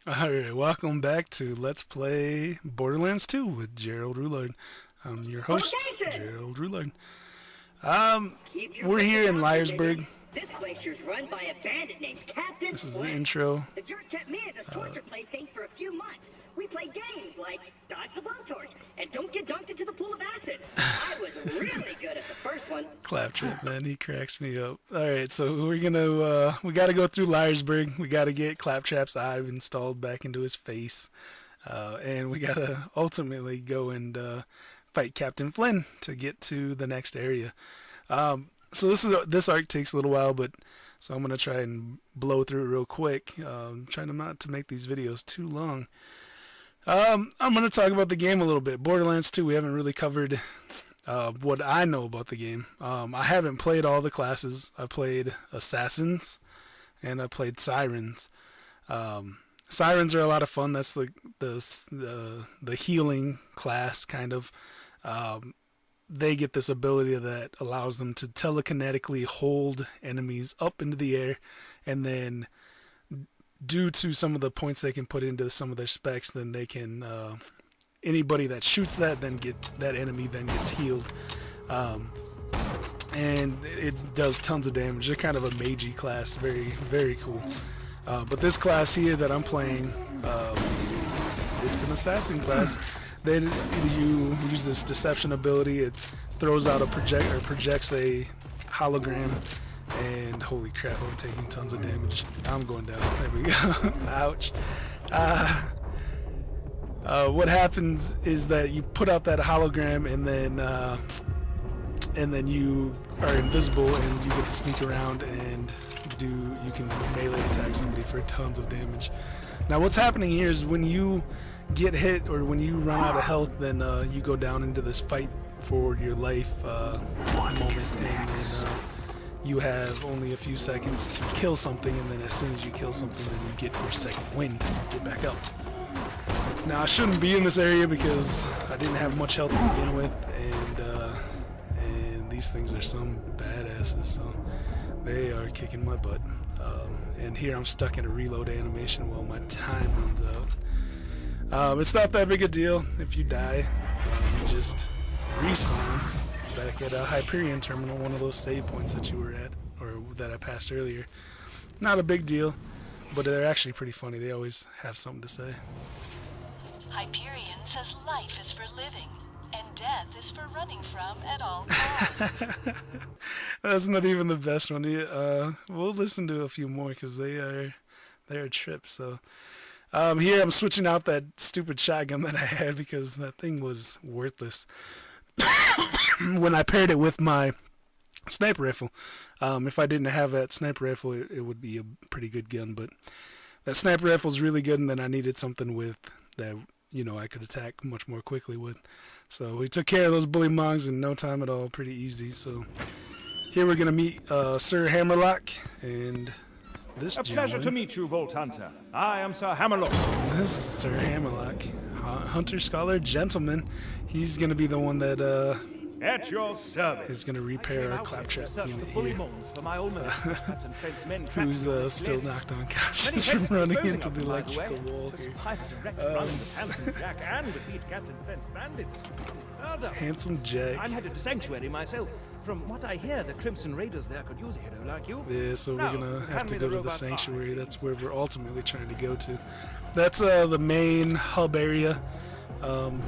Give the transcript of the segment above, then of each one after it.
Alright, welcome back to Let's Play Borderlands 2 with Gerald Rouillard. I'm your host, Location! Gerald Rouillard. Keep your We're here in focus on Liarsburg. it. This glacier's run by a bandit named Captain This is the Flint. intro. The jerk kept me as his torture plaything for a few months. We played games like Dodge the Blowtorch and Don't Get Dunked into the Pool of Acid. I was really good at the first one. Claptrap, man, he cracks me up. Alright, so we gotta go through Liarsburg. We gotta get Claptrap's eye installed back into his face. And we gotta ultimately go and fight Captain Flynn to get to the next area. So this arc takes a little while, but so I'm gonna try and blow through it real quick. Trying not to make these videos too long. I'm gonna talk about the game a little bit. Borderlands 2. We haven't really covered what I know about the game. I haven't played all the classes. I played assassins and I played sirens. Sirens are a lot of fun. That's the healing class kind of. They get this ability that allows them to telekinetically hold enemies up into the air, and then due to some of the points they can put into some of their specs, then they can anybody that shoots that enemy then gets healed, and it does tons of damage. They're kind of a magey class, very cool. But this class here that I'm playing, it's an assassin class. Then you use this deception ability. It throws out projects a hologram, and holy crap, I'm taking tons of damage. I'm going down. There we go. Ouch. What happens is that you put out that hologram, and then you are invisible, and you get to sneak around and you can melee attack somebody for tons of damage. Now what's happening here is when you get hit or when you run out of health, then you go down into this fight for your life moment, and then you have only a few seconds to kill something, and then as soon as you kill something, then you get your second wind to get back up. Now I shouldn't be in this area because I didn't have much health to begin with, and these things are some badasses, so they are kicking my butt. And here I'm stuck in a reload animation while my time runs out. It's not that big a deal if you die. You just respawn back at a Hyperion terminal, one of those save points that you were at, or that I passed earlier. Not a big deal, but they're actually pretty funny. They always have something to say. Hyperion says life is for living, and death is for running from at all costs. That's not even the best one. We'll listen to a few more because they're a trip. So here I'm switching out that stupid shotgun that I had because that thing was worthless when I paired it with my sniper rifle. If I didn't have that sniper rifle, it would be a pretty good gun. But that sniper rifle is really good, and then I needed something with that I could attack much more quickly with. So we took care of those Bullymongs in no time at all, pretty easy. So here we're gonna meet Sir Hammerlock and this A gentleman. pleasure to meet you, Vault Hunter. I am Sir Hammerlock. This is Sir Hammerlock, Hunter Scholar Gentleman. He's gonna be the one that At your service. is gonna repair our claptrap unit here. Bullymongs for my almanac. Captain Flint's men trapped Who's in the still glacier. knocked Many unconscious thanks from for running disposing into of the them, by the way. electrical wall To here. survive a direct run with Handsome Jack and defeat Captain Flint's bandits. Well done. Handsome Jack. I'm headed to Sanctuary myself. From what I hear, the Crimson Raiders there could use a hero like you. Yeah, so Now, we're gonna have hand to me go the to the robot's sanctuary. eye. That's where we're ultimately trying to go to. That's the main hub area.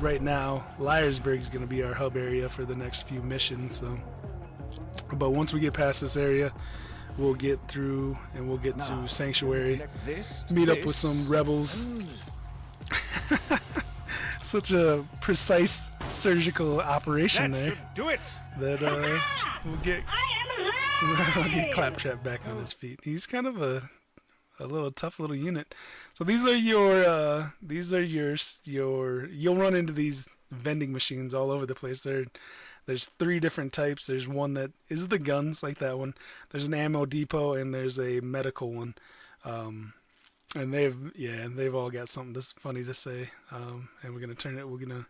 Right now, Liarsburg is gonna be our hub area for the next few missions. So, but once we get past this area, we'll get through and we'll get to sanctuary. Connect this, Meet up this, with some rebels. and Such a precise surgical operation that there. should do it. That we'll get I am I'll get alive! Claptrap back on his feet. He's kind of a little tough little unit. So these are your you'll run into these vending machines all over the place. There's 3 different types. There's one that is the guns, like that one. There's an ammo depot, and there's a medical one. And they've all got something that's funny to say. And we're gonna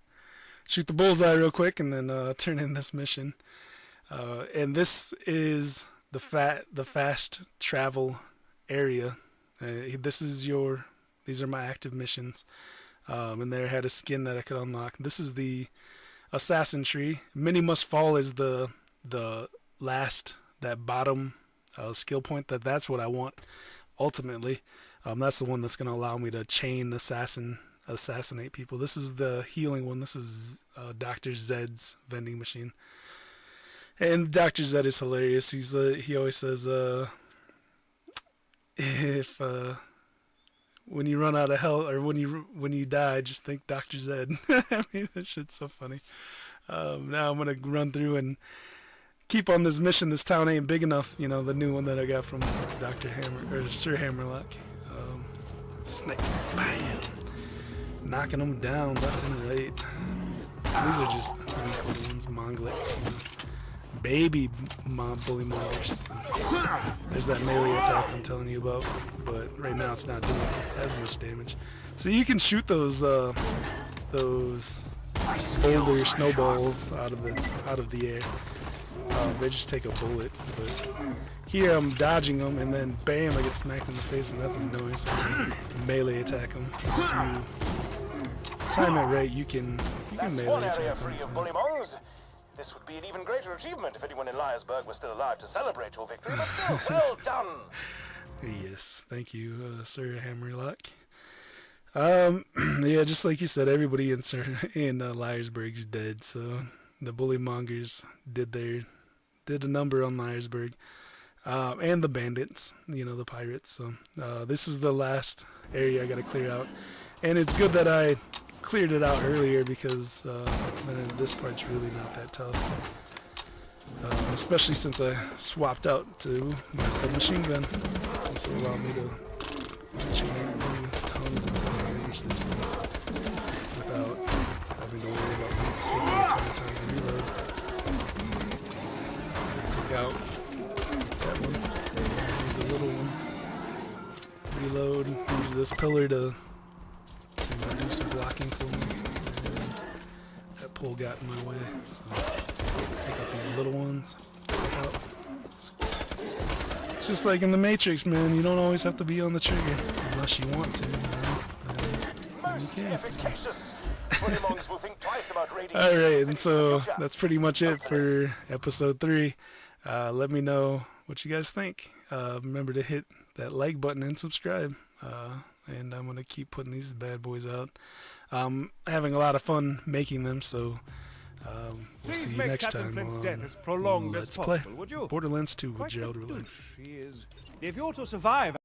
shoot the bullseye real quick, and then turn in this mission. And this is the fast travel area. This is your These are my active missions. And there I had a skin that I could unlock. This is the assassin tree. Many must fall is the last, that bottom skill point. That's what I want ultimately. That's the one that's going to allow me to chain assassinate people. This is the healing one. This is Dr. Zed's vending machine. And Dr. Zed is hilarious. He always says, if when you run out of hell, or when you die, just think Dr. Zed. I mean, that shit's so funny. Now I'm gonna run through and keep on this mission. This town ain't big enough. You know, the new one that I got from Dr. Hammer, or Sir Hammerlock. Snake, bam, knocking them down left and right. These are just weak little ones, monglets, you know. Baby bullymongers. There's that melee attack I'm telling you about, but right now it's not doing as much damage. So you can shoot those older snowballs out of the air. They just take a bullet, but here I'm dodging them, and then bam, I get smacked in the face, and that's annoying. So melee attack them. If you time it right, you can melee attack them. Bullymongs. This would be an even greater achievement if anyone in Liarsburg was still alive to celebrate your victory, but still, well done! Yes, thank you, Sir Hammerlock. Yeah, just like you said, everybody in Liarsburg's dead, so the Bullymongers did a number on Liarsburg. And the bandits, you know, the pirates. So this is the last area I gotta clear out. And it's good that I cleared it out earlier, because this part's really not that tough, especially since I swapped out to my submachine gun. This will allow me to do tons of damage to these things without having to worry about taking a ton of time to reload. Take out that one, use the little one, reload, use this pillar to do some blocking for me. And that pole got in my way, so take out these little ones. It's just like in the Matrix, man. You don't always have to be on the trigger unless you want to. You know? Most efficacious. Bullymongs will think twice about raiding. All right, and so that's pretty much it for episode 3. Let me know what you guys think. Remember to hit that like button and subscribe. And I'm going to keep putting these bad boys out. Having a lot of fun making them, so we'll see you next time on Let's Play Borderlands 2 with Gerald. If you're to survive